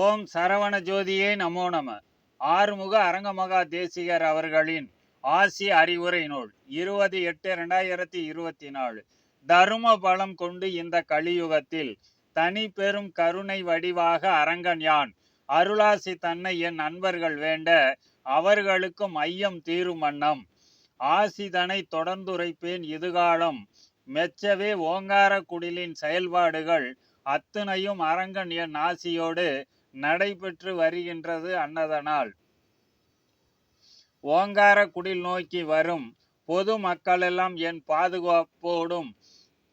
ஓம் சரவண ஜோதியே நமோ நம. ஆறுமுக அரங்கமகா தேசிகர் அவர்களின் ஆசி அறிவுரை நூல் 20/8/2024. தரும பலம் கொண்டு இந்த கலியுகத்தில் தனி பெரும் கருணை வடிவாக அரங்கன் யான் அருளாசி தன்னை என் நண்பர்கள் வேண்ட அவர்களுக்கும் ஐயம் தீரும் வண்ணம் ஆசிதனை தொடர்ந்துரைப்பேன் இதுகாலம் மெச்சவே. ஓங்கார குடிலின் செயல்பாடுகள் அத்துணையும் அரங்கன் என் ஆசியோடு நடைபெற்று வருகின்றது. அன்னதனால் ஓங்கார குடில் நோக்கி வரும் பொது மக்களெல்லாம் என் பாதுகாப்போடும்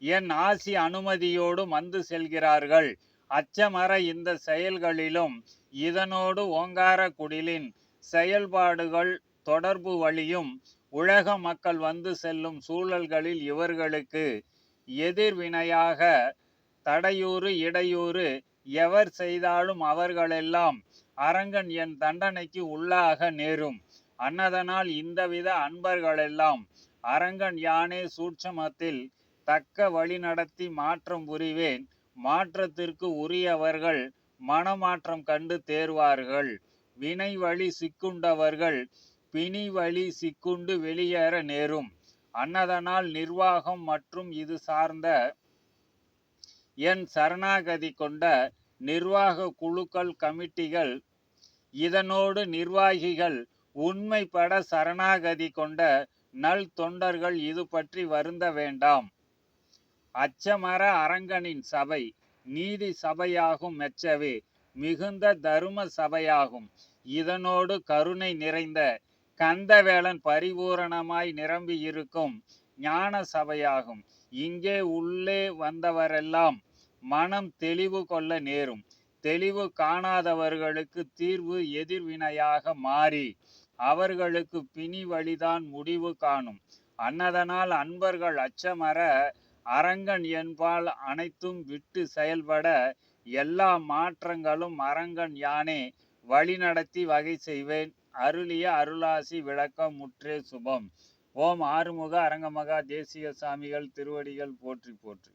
என் ஆசி அனுமதியோடும் வந்து செல்கிறார்கள். அச்சமற இந்த செயல்களிலும் இதனோடு ஓங்கார குடிலின் செயல்பாடுகள் தொடர்பு வழியும் உலக மக்கள் வந்து செல்லும் சூழல்களில் இவர்களுக்கு எதிர்வினையாக தடையூறு இடையூறு எவர் செய்தாலும் அவர்களெல்லாம் அரங்கன் என் தண்டனைக்கு உள்ளாக நேரும். அன்னதனால் இந்தவித அன்பர்களெல்லாம் அரங்கன் யானே சூட்சமத்தில் தக்க வழி நடத்தி மாற்றம் புரிவேன். மாற்றத்திற்கு உரியவர்கள் மனமாற்றம் கண்டு தேர்வார்கள். வினை வழி சிக்குண்டவர்கள் பிணி வழி சிக்குண்டு வெளியேற நேரும். அன்னதனால் நிர்வாகம் மற்றும் இது சார்ந்த என் சரணாகதி கொண்ட நிர்வாக குழுக்கள் கமிட்டிகள் இதனோடு நிர்வாகிகள் உண்மைப்பட சரணாகதி கொண்ட நல் தொண்டர்கள் இது பற்றி வருந்த வேண்டாம். அச்சமர அரங்கனின் சபை நீதி சபையாகும் மெச்சவே மிகுந்த தரும சபையாகும். இதனோடு கருணை நிறைந்த கந்தவேலன் பரிபூரணமாய் நிரம்பி இருக்கும் ஞான சபையாகும். இங்கே உள்ளே வந்தவரெல்லாம் மனம் தெளிவு கொள்ள நேரும். தெளிவு காணாதவர்களுக்கு தீர்வு எதிர்வினையாக மாறி அவர்களுக்கு பிணி வழிதான் முடிவு காணும். அன்னதனால் அன்பர்கள் அச்சமர அரங்கன் என்பால் அனைத்தும் விட்டு செயல்பட எல்லா மாற்றங்களும் அரங்கன் யானே வழிநடத்தி வகை செய்வேன். அருளிய அருளாசி விளக்கம் முற்றே சுபம். ஓம் ஆறுமுக அரங்கமகா தேசிக சாமிகள் திருவடிகள் போற்றி போற்றி.